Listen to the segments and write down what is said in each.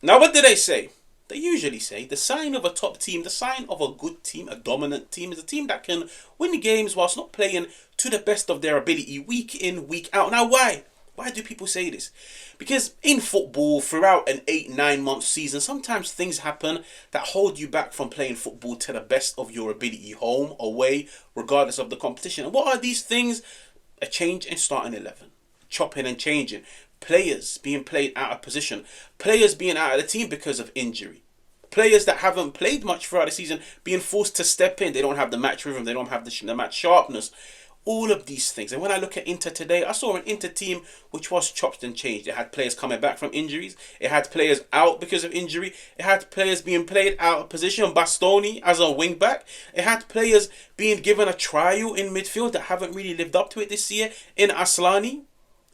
Now, what do they say? They usually say the sign of a top team, the sign of a good team, a dominant team, is a team that can win games whilst not playing to the best of their ability week in, week out. Now, why? Why do people say this? Because in football, throughout an 8-9 month season, sometimes things happen that hold you back from playing football to the best of your ability, home, away, regardless of the competition. And what are these things? A change in starting 11, chopping and changing, players being played out of position, players being out of the team because of injury, players that haven't played much throughout the season being forced to step in. They don't have the match rhythm, they don't have the match sharpness. All of these things. And when I look at Inter today, I saw an Inter team which was chopped and changed. It had players coming back from injuries. It had players out because of injury. It had players being played out of position. Bastoni as a wing back. It had players being given a trial in midfield that haven't really lived up to it this year in Asllani.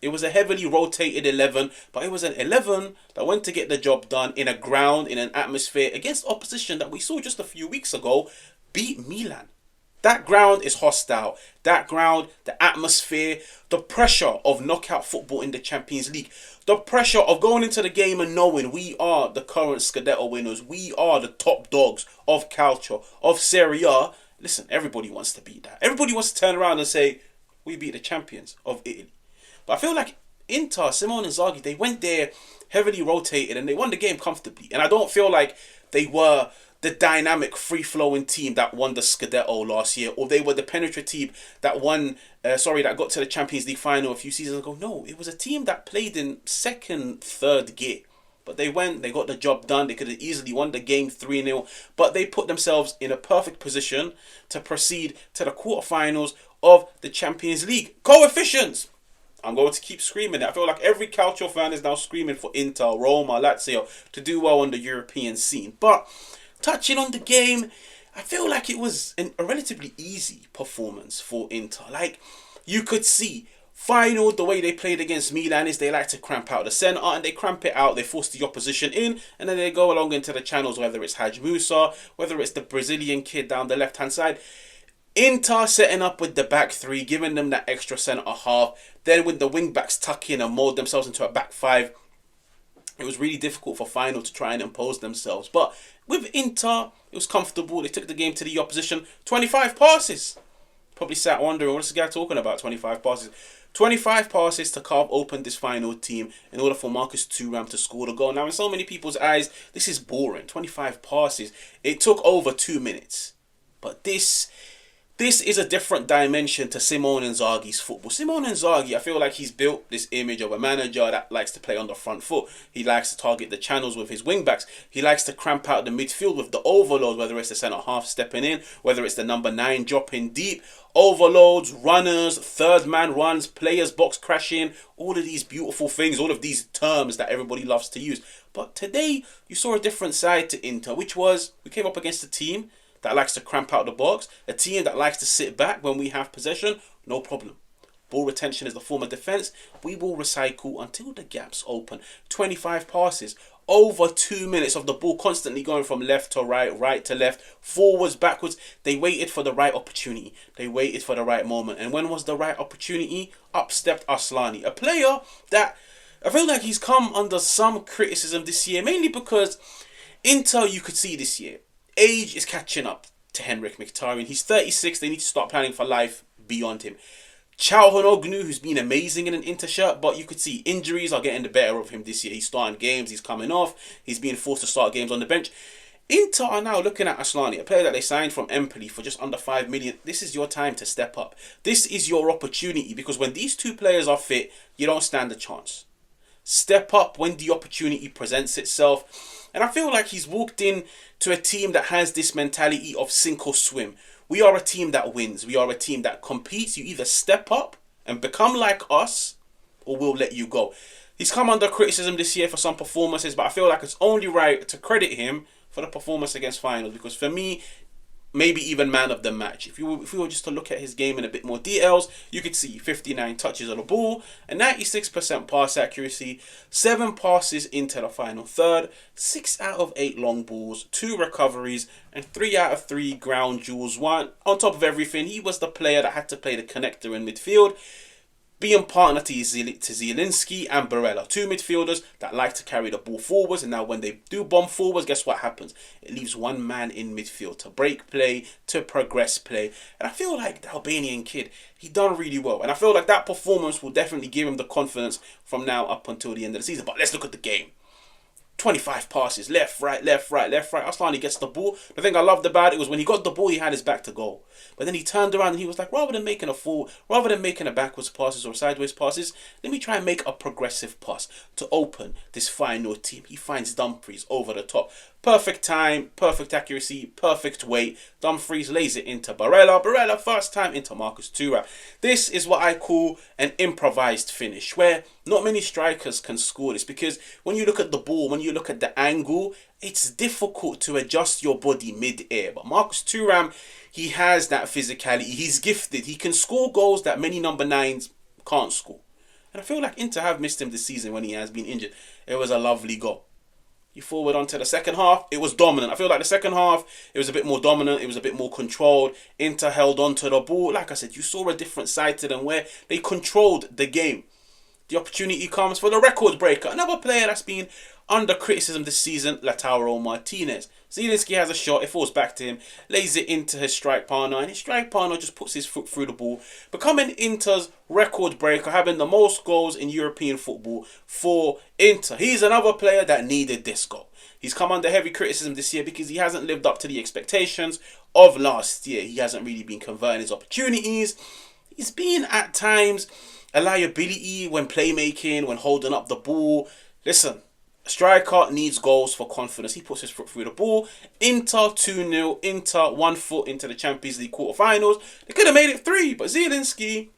It was a heavily rotated 11, but it was an 11 that went to get the job done in a ground, in an atmosphere against opposition that we saw just a few weeks ago beat Milan. That ground is hostile. That ground, the atmosphere, the pressure of knockout football in the Champions League, the pressure of going into the game and knowing we are the current Scudetto winners, we are the top dogs of Calcio, of Serie A. Listen, everybody wants to beat that. Everybody wants to turn around and say, we beat the champions of Italy. But I feel like Inter, Simone Inzaghi, they went there heavily rotated and they won the game comfortably. And I don't feel like they were the dynamic, free-flowing team that won the Scudetto last year, or they were the penetrative team that that got to the Champions League final a few seasons ago. No, it was a team that played in second, third gear. But they got the job done. They could have easily won the game 3-0, but they put themselves in a perfect position to proceed to the quarterfinals of the Champions League. Coefficients! I'm going to keep screaming it. I feel like every Calcio fan is now screaming for Inter, Roma, Lazio to do well on the European scene. But touching on the game, I feel like it was a relatively easy performance for Inter. Like, you could see, Feyenoord, the way they played against Milan is they like to cramp out the centre and they cramp it out, they force the opposition in and then they go along into the channels, whether it's HAJJ, whether it's the Brazilian kid down the left-hand side. Inter setting up with the back three, giving them that extra centre half, then with the wing-backs tuck in and mould themselves into a back five. It was really difficult for Feyenoord to try and impose themselves. But with Inter, it was comfortable. They took the game to the opposition. 25 passes. Probably sat wondering, what's this guy talking about, 25 passes? 25 passes to carve open this Feyenoord team in order for Marcus Thuram to score the goal. Now, in so many people's eyes, this is boring. 25 passes. It took over 2 minutes. But this is a different dimension to Simone Inzaghi's football. Simone Inzaghi, I feel like he's built this image of a manager that likes to play on the front foot. He likes to target the channels with his wing-backs. He likes to cramp out the midfield with the overload, whether it's the centre-half stepping in, whether it's the number 9 dropping deep. Overloads, runners, third man runs, players box crashing, all of these beautiful things, all of these terms that everybody loves to use. But today, you saw a different side to Inter, which was, we came up against a team that likes to cramp out the box, a team that likes to sit back when we have possession, no problem. Ball retention is the form of defence. We will recycle until the gaps open. 25 passes, over 2 minutes of the ball constantly going from left to right, right to left, forwards, backwards. They waited for the right opportunity. They waited for the right moment. And when was the right opportunity? Up stepped Asllani, a player that I feel like he's come under some criticism this year, mainly because Inter, you could see this year, age is catching up to Henrik Mkhitaryan. He's 36. They need to start planning for life beyond him. Calhanoglu, who's been amazing in an Inter shirt, but you could see injuries are getting the better of him this year. He's starting games. He's coming off. He's being forced to start games on the bench. Inter are now looking at Asllani, a player that they signed from Empoli for just under 5 million. This is your time to step up. This is your opportunity, because when these two players are fit, you don't stand a chance. Step up when the opportunity presents itself. And I feel like he's walked in to a team that has this mentality of sink or swim. We are a team that wins. We are a team that competes. You either step up and become like us, or we'll let you go. He's come under criticism this year for some performances, but I feel like it's only right to credit him for the performance against Feyenoord, because for me, maybe even man of the match. If we were just to look at his game in a bit more details, you could see 59 touches on the ball, a 96% pass accuracy, 7 passes into the final third, 6 out of 8 long balls, 2 recoveries, and 3 out of 3 ground duels. One on top of everything, he was the player that had to play the connector in midfield. being partner to Zielinski and Barella, two midfielders that like to carry the ball forwards, and now when they do bomb forwards, guess what happens? It leaves one man in midfield to break play, to progress play, and I feel like the Albanian kid, he done really well, and I feel like that performance will definitely give him the confidence from now up until the end of the season. But let's look at the game. 25 passes, left, right, left, right, left, right. Asllani gets the ball. The thing I loved about it was when he got the ball, he had his back to goal. But then he turned around and he was like, rather than making a backwards passes or sideways passes, let me try and make a progressive pass to open this Feyenoord team. He finds Dumfries over the top. Perfect time, perfect accuracy, perfect weight. Dumfries lays it into Barella. Barella first time into Marcus Thuram. This is what I call an improvised finish, where not many strikers can score this, because when you look at the ball, when you look at the angle, it's difficult to adjust your body mid-air. But Marcus Thuram, he has that physicality. He's gifted. He can score goals that many number 9s can't score. And I feel like Inter have missed him this season when he has been injured. It was a lovely goal. You forward onto the second half, it was dominant. I feel like the second half, it was a bit more dominant. It was a bit more controlled. Inter held on to the ball. Like I said, you saw a different side to them where they controlled the game. The opportunity comes for the record breaker. Another player that's been under criticism this season, Lautaro Martinez. Zielinski has a shot, it falls back to him, lays it into his strike partner, and his strike partner just puts his foot through the ball, becoming Inter's record breaker, having the most goals in European football for Inter. He's another player that needed this goal. He's come under heavy criticism this year because he hasn't lived up to the expectations of last year. He hasn't really been converting his opportunities. He's been at times a liability when playmaking, when holding up the ball. Listen, a striker needs goals for confidence. He puts his foot through the ball. Inter 2-0. Inter 1 foot into the Champions League quarterfinals. They could have made it 3, but Zielinski,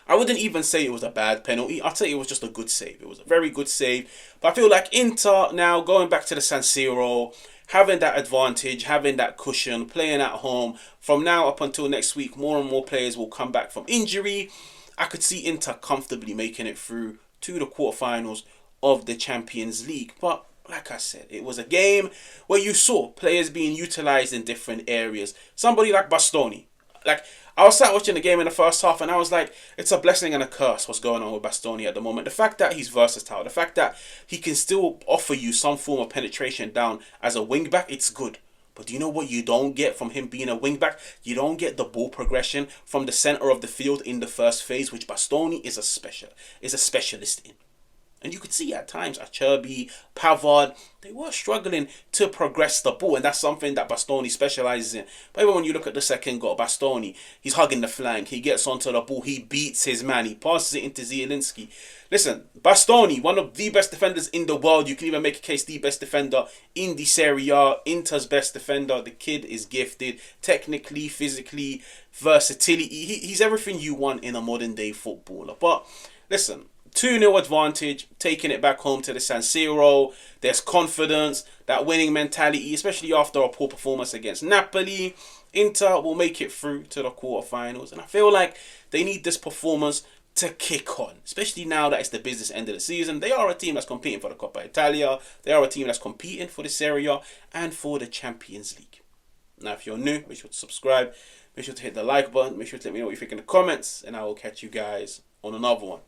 I wouldn't even say it was a bad penalty. I'd say it was just a good save. It was a very good save. But I feel like Inter now going back to the San Siro, having that advantage, having that cushion, playing at home. From now up until next week, more and more players will come back from injury. I could see Inter comfortably making it through to the quarterfinals of the Champions League. But like I said, it was a game where you saw players being utilised in different areas. Somebody like Bastoni. Like, I was sat watching the game in the first half and I was like, it's a blessing and a curse what's going on with Bastoni at the moment. The fact that he's versatile, the fact that he can still offer you some form of penetration down as a wing back, it's good. But do you know what you don't get from him being a wing-back? You don't get the ball progression from the centre of the field in the first phase, which Bastoni is a specialist in. And you could see at times, HAJJ, Pavard, they were struggling to progress the ball. And that's something that Bastoni specialises in. But even when you look at the second goal, Bastoni, he's hugging the flank. He gets onto the ball. He beats his man. He passes it into Zielinski. Listen, Bastoni, one of the best defenders in the world. You can even make a case the best defender in the Serie A. Inter's best defender. The kid is gifted. Technically, physically, versatility. He's everything you want in a modern day footballer. But listen, 2-0 advantage, taking it back home to the San Siro. There's confidence, that winning mentality, especially after a poor performance against Napoli. Inter will make it through to the quarterfinals. And I feel like they need this performance to kick on, especially now that it's the business end of the season. They are a team that's competing for the Coppa Italia. They are a team that's competing for the Serie A and for the Champions League. Now, if you're new, make sure to subscribe. Make sure to hit the like button. Make sure to let me know what you think in the comments. And I will catch you guys on another one.